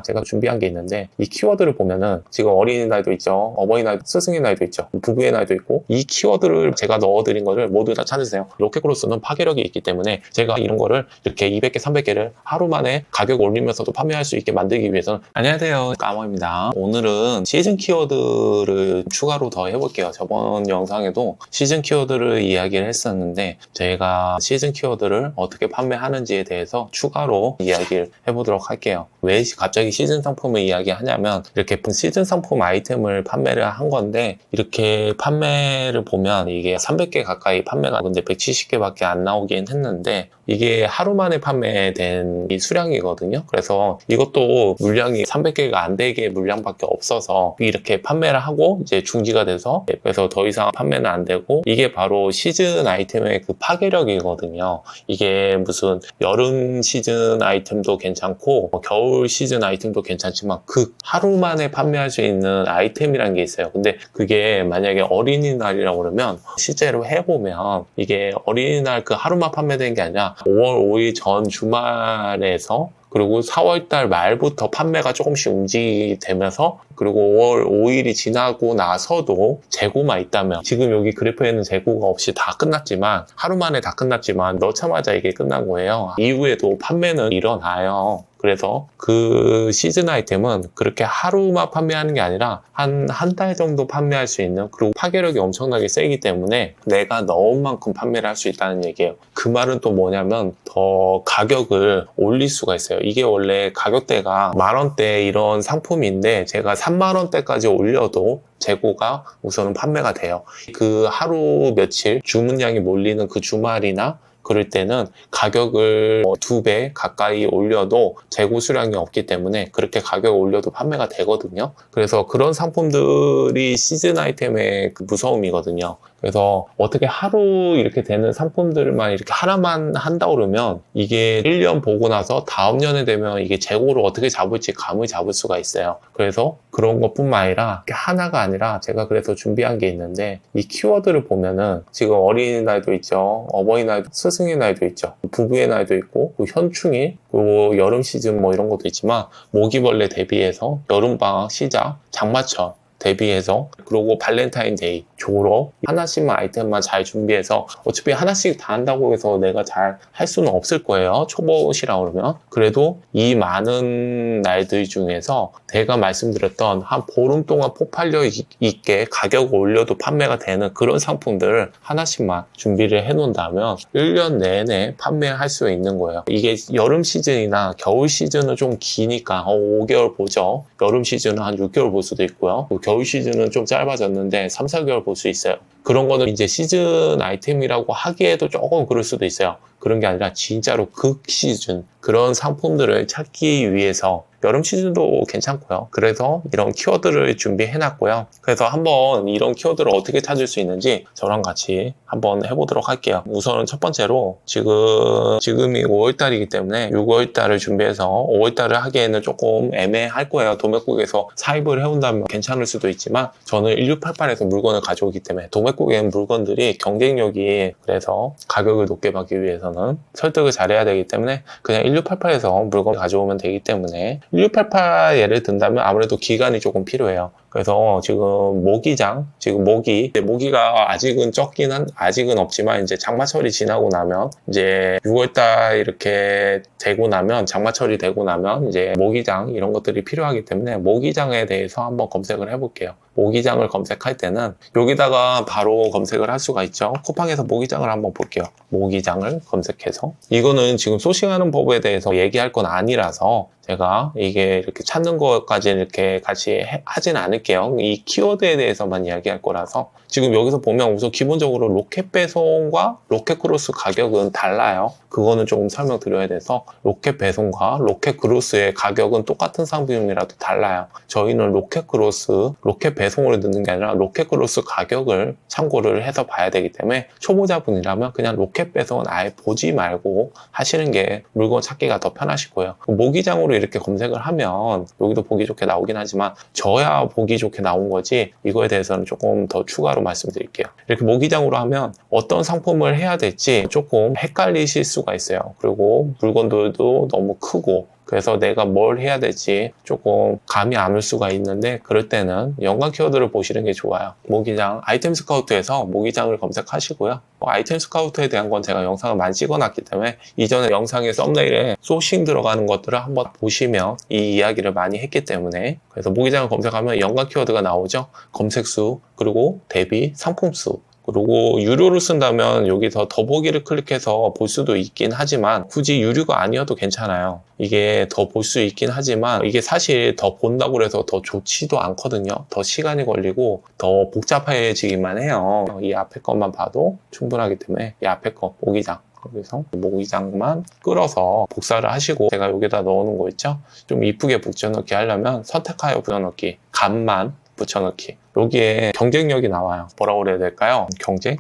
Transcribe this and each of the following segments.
제가 준비한 게 있는데, 이 키워드를 보면은 지금 어린이날도 있죠, 어버이날, 스승의 날도 있죠, 부부의 날도 있고, 이 키워드를 제가 넣어드린 거를 모두 다 찾으세요. 로켓크로스는 파괴력이 있기 때문에 제가 이런 거를 이렇게 200개, 300개를 하루 만에 가격 올리면서도 판매할 수 있게 만들기 위해서는. 안녕하세요, 까모입니다. 오늘은 시즌 키워드를 추가로 더 해볼게요. 저번 영상에도 시즌 키워드를 이야기를 했었는데, 제가 시즌 키워드를 어떻게 판매하는지에 대해서 추가로 이야기를 해보도록 할게요. 왜 갑자기 시즌 상품을 이야기하냐면, 이렇게 시즌 상품 아이템을 판매를 한 건데, 이렇게 판매를 보면 이게 300개 가까이 판매가, 근데 170개밖에 안 나오긴 했는데, 이게 하루 만에 판매된 이 수량이거든요. 그래서 이것도 물량이 300개가 안 되게 물량밖에 없어서 이렇게 판매를 하고 이제 중지가 돼서, 그래서 더 이상 판매는 안 되고, 이게 바로 시즌 아이템의 그 파괴력이거든요. 이게 무슨 여름 시즌 아이템도 괜찮고 겨울 시즌 아이템도 괜찮지만, 그 하루 만에 판매할 수 있는 아이템이라는 게 있어요. 근데 그게 만약에 어린이날이라고 그러면, 실제로 해보면 이게 어린이날 그 하루만 판매되는 게 아니라 5월 5일 전 주말에서, 그리고 4월달 말부터 판매가 조금씩 움직이게 되면서, 그리고 5월 5일이 지나고 나서도 재고만 있다면, 지금 여기 그래프에는 재고가 없이 다 끝났지만, 하루 만에 다 끝났지만 넣자마자 이게 끝난 거예요. 이후에도 판매는 일어나요. 그래서 그 시즌 아이템은 그렇게 하루만 판매하는 게 아니라 한 달 정도 판매할 수 있는, 그리고 파괴력이 엄청나게 세기 때문에 내가 넣은 만큼 판매를 할 수 있다는 얘기예요. 그 말은 또 뭐냐면, 더 가격을 올릴 수가 있어요. 이게 원래 가격대가 10,000원대 이런 상품인데, 제가 30,000원대까지 올려도 재고가 우선은 판매가 돼요. 그 하루 며칠 주문량이 몰리는 그 주말이나 그럴 때는 가격을 2배 가까이 올려도 재고 수량이 없기 때문에 그렇게 가격을 올려도 판매가 되거든요. 그래서 그런 상품들이 시즌 아이템의 그 무서움이거든요. 그래서 어떻게 하루 이렇게 되는 상품들만 이렇게 하나만 한다 그러면, 이게 1년 보고 나서 다음 년에 되면 이게 재고를 어떻게 잡을지 감을 잡을 수가 있어요. 그래서 그런 것뿐만 아니라 하나가 아니라 제가 그래서 준비한 게 있는데, 이 키워드를 보면은 지금 어린이날도 있죠, 어버이날도, 스승의 날도 있죠, 부부의 날도 있고, 현충일, 그리고 여름 시즌 뭐 이런 것도 있지만, 모기벌레 대비해서 여름방학 시작, 장마철 대비해서, 그리고 발렌타인데이, 졸업, 하나씩만 아이템만 잘 준비해서, 어차피 하나씩 다 한다고 해서 내가 잘 할 수는 없을 거예요. 초보시라 그러면. 그래도 이 많은 날들 중에서 제가 말씀드렸던 한 보름 동안 폭발력 있게 가격을 올려도 판매가 되는 그런 상품들을 하나씩만 준비를 해 놓는다면 1년 내내 판매할 수 있는 거예요. 이게 여름 시즌이나 겨울 시즌은 좀 기니까 5개월 보죠. 여름 시즌은 한 6개월 볼 수도 있고요. 겨울 시즌은 좀 짧아졌는데 3, 4개월 볼 수 있어요. 그런 거는 이제 시즌 아이템이라고 하기에도 조금 그럴 수도 있어요. 그런 게 아니라 진짜로 극 시즌, 그런 상품들을 찾기 위해서, 여름 시즌도 괜찮고요. 그래서 이런 키워드를 준비해 놨고요. 그래서 한번 이런 키워드를 어떻게 찾을 수 있는지 저랑 같이 한번 해보도록 할게요. 우선은 첫 번째로, 지금이 5월달이기 때문에 6월달을 준비해서, 5월달을 하기에는 조금 애매할 거예요. 도매국에서 사입을 해온다면 괜찮을 수도 있지만, 저는 1688에서 물건을 가져오기 때문에, 도매국엔 물건들이 경쟁력이, 그래서 가격을 높게 받기 위해서는 설득을 잘해야 되기 때문에 그냥 1688에서 물건을 가져오면 되기 때문에, 1688 예를 든다면 아무래도 기간이 조금 필요해요. 그래서 지금 모기장, 모기가 아직은 아직은 없지만, 이제 장마철이 지나고 나면, 이제 6월달 이렇게 되고 나면, 장마철이 되고 나면 이제 모기장 이런 것들이 필요하기 때문에, 모기장에 대해서 한번 검색을 해볼게요. 모기장을 검색할 때는 여기다가 바로 검색을 할 수가 있죠. 쿠팡에서 모기장을 한번 볼게요. 모기장을 검색해서, 이거는 지금 소싱하는 법에 대해서 얘기할 건 아니라서 제가 이게 이렇게 찾는 것까지 이렇게 같이 하진 않을게요. 이 키워드에 대해서만 이야기할 거라서. 지금 여기서 보면 우선 기본적으로 로켓 배송과 로켓 크로스 가격은 달라요. 그거는 조금 설명드려야 돼서, 로켓 배송과 로켓 크로스의 가격은 똑같은 상품이라도 달라요. 저희는 로켓 크로스, 로켓 배송을 넣는 게 아니라 로켓 크로스 가격을 참고를 해서 봐야 되기 때문에, 초보자분이라면 그냥 로켓 배송은 아예 보지 말고 하시는 게 물건 찾기가 더 편하실 거예요. 모기장으로 이렇게 검색을 하면 여기도 보기 좋게 나오긴 하지만, 저야 보기 좋게 나온 거지, 이거에 대해서는 조금 더 추가로 말씀드릴게요. 이렇게 모기장으로 하면 어떤 상품을 해야 될지 조금 헷갈리실 수가 있어요. 그리고 물건들도 너무 크고, 그래서 내가 뭘 해야 될지 조금 감이 안 올 수가 있는데, 그럴 때는 연관 키워드를 보시는 게 좋아요. 모기장, 아이템 스카우트에서 모기장을 검색하시고요. 아이템 스카우트에 대한 건 제가 영상을 많이 찍어놨기 때문에 이전에 영상의 썸네일에 소싱 들어가는 것들을 한번 보시면 이 이야기를 많이 했기 때문에, 그래서 모기장을 검색하면 연관 키워드가 나오죠. 검색수, 그리고 대비 상품수, 그리고 유료로 쓴다면 여기서 더보기를 클릭해서 볼 수도 있긴 하지만 굳이 유료가 아니어도 괜찮아요. 이게 더 볼 수 있긴 하지만 이게 사실 더 본다고 해서 더 좋지도 않거든요. 더 시간이 걸리고 더 복잡해지기만 해요. 이 앞에 것만 봐도 충분하기 때문에 이 앞에 거 모기장, 여기서 모기장만 끌어서 복사를 하시고, 제가 여기다 넣어놓은 거 있죠? 좀 이쁘게 붙여넣기 하려면 선택하여 붙여넣기, 값만 붙여넣기. 여기에 경쟁력이 나와요. 뭐라고 그래야 될까요? 경쟁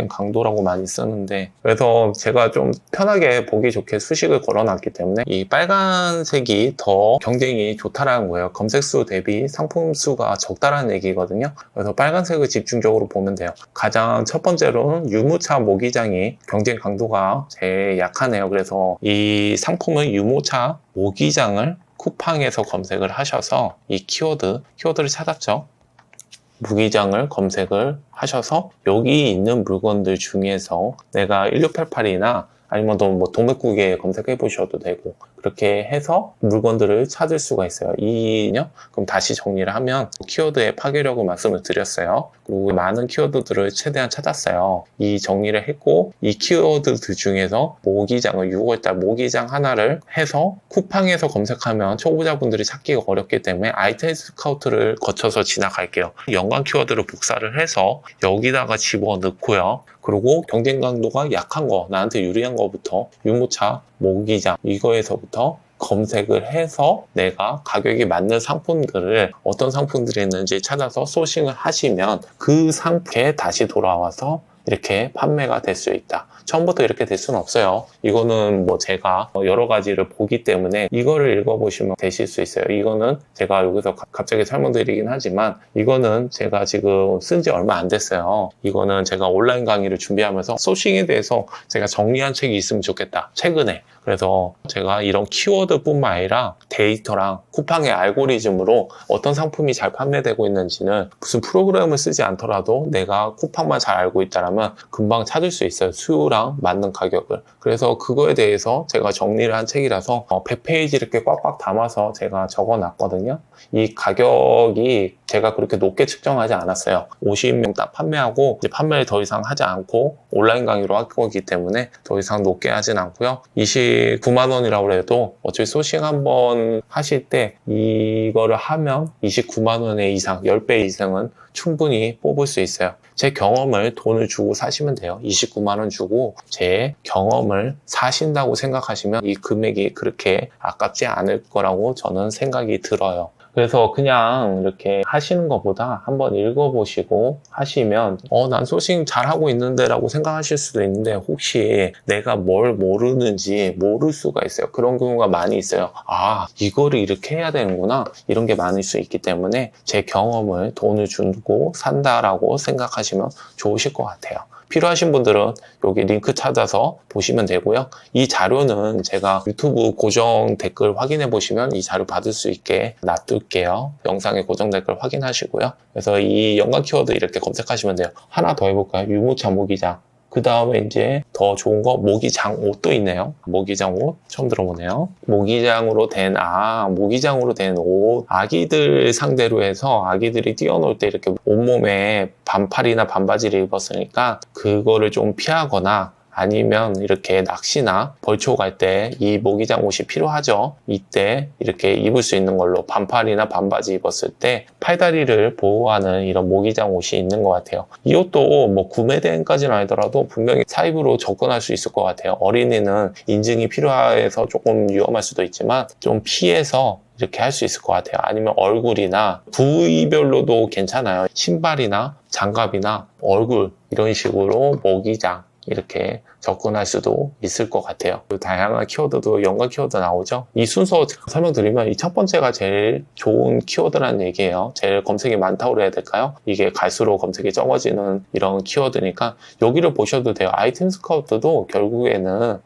강도라고 많이 쓰는데, 그래서 제가 좀 편하게 보기 좋게 수식을 걸어놨기 때문에 이 빨간색이 더 경쟁이 좋다라는 거예요. 검색수 대비 상품수가 적다라는 얘기거든요. 그래서 빨간색을 집중적으로 보면 돼요. 가장 첫 번째로는 유무차 모기장이 경쟁 강도가 제일 약하네요. 그래서 이 상품은 유모차 모기장을 쿠팡에서 검색을 하셔서 이 키워드를 찾았죠. 모기장을 검색을 하셔서 여기 있는 물건들 중에서 내가 1688이나 아니면 뭐 동백구기에 검색해 보셔도 되고, 그렇게 해서 물건들을 찾을 수가 있어요. 그럼 다시 정리를 하면 키워드의 파괴력을 말씀을 드렸어요. 그리고 많은 키워드들을 최대한 찾았어요. 이 정리를 했고, 이 키워드들 중에서 모기장을 6월달 모기장 하나를 해서 쿠팡에서 검색하면 초보자분들이 찾기가 어렵기 때문에 아이템 스카우트를 거쳐서 지나갈게요. 연관 키워드를 복사를 해서 여기다가 집어넣고요. 그리고 경쟁 강도가 약한 거, 나한테 유리한 거부터 유모차, 모기장 이거에서부터 검색을 해서 내가 가격이 맞는 상품들을, 어떤 상품들이 있는지 찾아서 소싱을 하시면 그 상품에 다시 돌아와서 이렇게 판매가 될 수 있다. 처음부터 이렇게 될 수는 없어요. 이거는 뭐 제가 여러 가지를 보기 때문에 이거를 읽어보시면 되실 수 있어요. 이거는 제가 여기서 갑자기 설명드리긴 하지만 이거는 제가 지금 쓴 지 얼마 안 됐어요. 이거는 제가 온라인 강의를 준비하면서 소싱에 대해서 제가 정리한 책이 있으면 좋겠다, 최근에. 그래서 제가 이런 키워드뿐만 아니라 데이터랑 쿠팡의 알고리즘으로 어떤 상품이 잘 판매되고 있는지는 무슨 프로그램을 쓰지 않더라도 내가 쿠팡만 잘 알고 있다면 금방 찾을 수 있어요. 수요랑 맞는 가격을. 그래서 그거에 대해서 제가 정리를 한 책이라서 100페이지 이렇게 꽉꽉 담아서 제가 적어놨거든요. 이 가격이 제가 그렇게 높게 측정하지 않았어요. 50명 딱 판매하고 이제 판매를 더 이상 하지 않고 온라인 강의로 할 거기 때문에 더 이상 높게 하진 않고요. 29만 원이라고 해도 어차피 소싱 한번 하실 때 이거를 하면 29만 원의 이상, 10배 이상은 충분히 뽑을 수 있어요. 제 경험을 돈을 주고 사시면 돼요. 29만 원 주고 제 경험을 사신다고 생각하시면 이 금액이 그렇게 아깝지 않을 거라고 저는 생각이 들어요. 그래서 그냥 이렇게 하시는 것보다 한번 읽어보시고 하시면 난 소싱 잘하고 있는데 라고 생각하실 수도 있는데, 혹시 내가 뭘 모르는지 모를 수가 있어요. 그런 경우가 많이 있어요. 이거를 이렇게 해야 되는구나, 이런 게 많을 수 있기 때문에 제 경험을 돈을 주고 산다라고 생각하시면 좋으실 것 같아요. 필요하신 분들은 여기 링크 찾아서 보시면 되고요. 이 자료는 제가 유튜브 고정 댓글 확인해 보시면 이 자료 받을 수 있게 놔둘게요. 영상의 고정 댓글 확인하시고요. 그래서 이 연관 키워드 이렇게 검색하시면 돼요. 하나 더 해볼까요? 유모차 모기장. 그 다음에 이제 더 좋은 거 모기장 옷도 있네요. 모기장 옷 처음 들어보네요. 모기장으로 된 옷, 아기들 상대로 해서 아기들이 뛰어놀 때 이렇게 온몸에 반팔이나 반바지를 입었으니까 그거를 좀 피하거나 아니면 이렇게 낚시나 벌초 갈 때 이 모기장 옷이 필요하죠. 이때 이렇게 입을 수 있는 걸로 반팔이나 반바지 입었을 때 팔다리를 보호하는 이런 모기장 옷이 있는 것 같아요. 이 옷도 뭐 구매 대행까지는 아니더라도 분명히 사입으로 접근할 수 있을 것 같아요. 어린이는 인증이 필요해서 조금 위험할 수도 있지만 좀 피해서 이렇게 할 수 있을 것 같아요. 아니면 얼굴이나 부위별로도 괜찮아요. 신발이나 장갑이나 얼굴 이런 식으로 모기장 이렇게 접근할 수도 있을 것 같아요. 다양한 키워드도 연관 키워드 나오죠. 이 순서 설명드리면 이 첫 번째가 제일 좋은 키워드라는 얘기예요. 제일 검색이 많다고 해야 될까요? 이게 갈수록 검색이 적어지는 이런 키워드니까 여기를 보셔도 돼요. 아이템 스카우트도 결국에는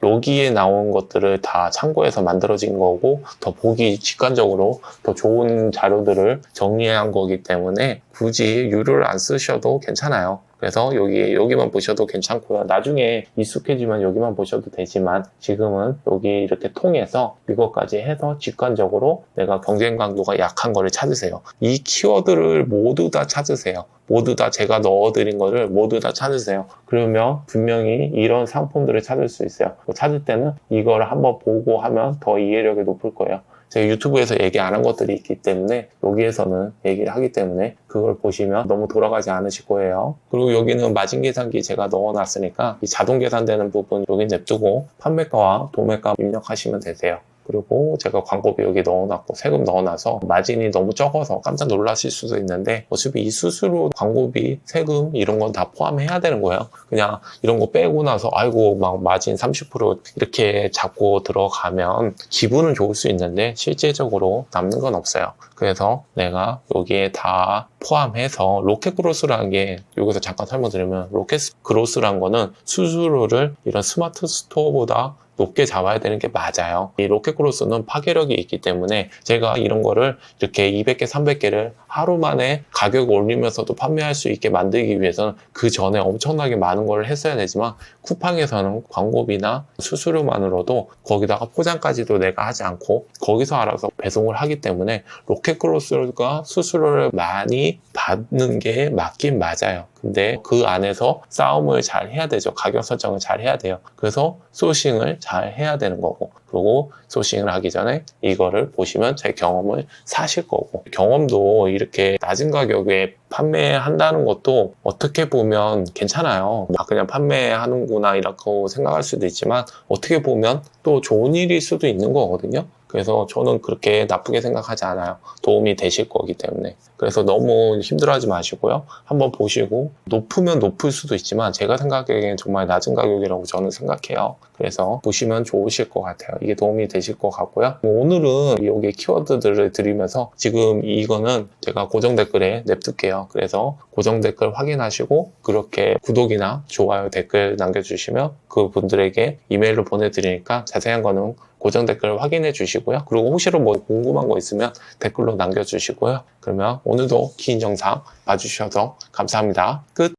여기에 나온 것들을 다 참고해서 만들어진 거고 더 보기 직관적으로 더 좋은 자료들을 정리한 거기 때문에 굳이 유료를 안 쓰셔도 괜찮아요. 그래서 여기만 보셔도 괜찮고요. 나중에 익숙해지면 여기만 보셔도 되지만 지금은 여기 이렇게 통해서 이것까지 해서 직관적으로 내가 경쟁 강도가 약한 거를 찾으세요. 이 키워드를 모두 다 찾으세요. 모두 다 제가 넣어드린 거를 모두 다 찾으세요. 그러면 분명히 이런 상품들을 찾을 수 있어요. 찾을 때는 이거를 한번 보고 하면 더 이해력이 높을 거예요. 제가 유튜브에서 얘기 안 한 것들이 있기 때문에 여기에서는 얘기를 하기 때문에 그걸 보시면 너무 돌아가지 않으실 거예요. 그리고 여기는 마진 계산기 제가 넣어놨으니까 이 자동 계산되는 부분 여기 냅두고 판매가와 도매가 입력하시면 되세요. 그리고 제가 광고비 여기 넣어놨고 세금 넣어놔서 마진이 너무 적어서 깜짝 놀라실 수도 있는데 어차피 이 수수료, 광고비, 세금 이런 건 다 포함해야 되는 거예요. 그냥 이런 거 빼고 나서 아이고 막 마진 30% 이렇게 잡고 들어가면 기분은 좋을 수 있는데 실제적으로 남는 건 없어요. 그래서 내가 여기에 다 포함해서 로켓 그로스라는 게 여기서 잠깐 설명드리면 로켓 그로스라는 거는 수수료를 이런 스마트 스토어보다 높게 잡아야 되는 게 맞아요. 이 로켓 크로스는 파괴력이 있기 때문에 제가 이런 거를 이렇게 200개, 300개를 하루 만에 가격을 올리면서도 판매할 수 있게 만들기 위해서는 그 전에 엄청나게 많은 걸 했어야 되지만 쿠팡에서는 광고비나 수수료만으로도 거기다가 포장까지도 내가 하지 않고 거기서 알아서 배송을 하기 때문에 로켓 크로스가 수수료를 많이 받는 게 맞긴 맞아요. 근데 그 안에서 싸움을 잘 해야 되죠. 가격 설정을 잘 해야 돼요. 그래서 소싱을 잘 해야 되는 거고, 그리고 소싱을 하기 전에 이거를 보시면 제 경험을 사실 거고, 경험도 이렇게 낮은 가격에 판매한다는 것도 어떻게 보면 괜찮아요. 그냥 판매하는구나 이라고 생각할 수도 있지만 어떻게 보면 또 좋은 일일 수도 있는 거거든요. 그래서 저는 그렇게 나쁘게 생각하지 않아요. 도움이 되실 거기 때문에. 그래서 너무 힘들어하지 마시고요. 한번 보시고 높으면 높을 수도 있지만 제가 생각하기에는 정말 낮은 가격이라고 저는 생각해요. 그래서 보시면 좋으실 것 같아요. 이게 도움이 되실 것 같고요. 오늘은 여기 키워드들을 드리면서 지금 이거는 제가 고정 댓글에 냅둘게요. 그래서 고정 댓글 확인하시고 그렇게 구독이나 좋아요 댓글 남겨주시면 그분들에게 이메일로 보내드리니까 자세한 거는 고정 댓글 확인해 주시고요. 그리고 혹시라도 뭐 궁금한 거 있으면 댓글로 남겨주시고요. 그러면 오늘도 긴 영상 봐주셔서 감사합니다. 끝!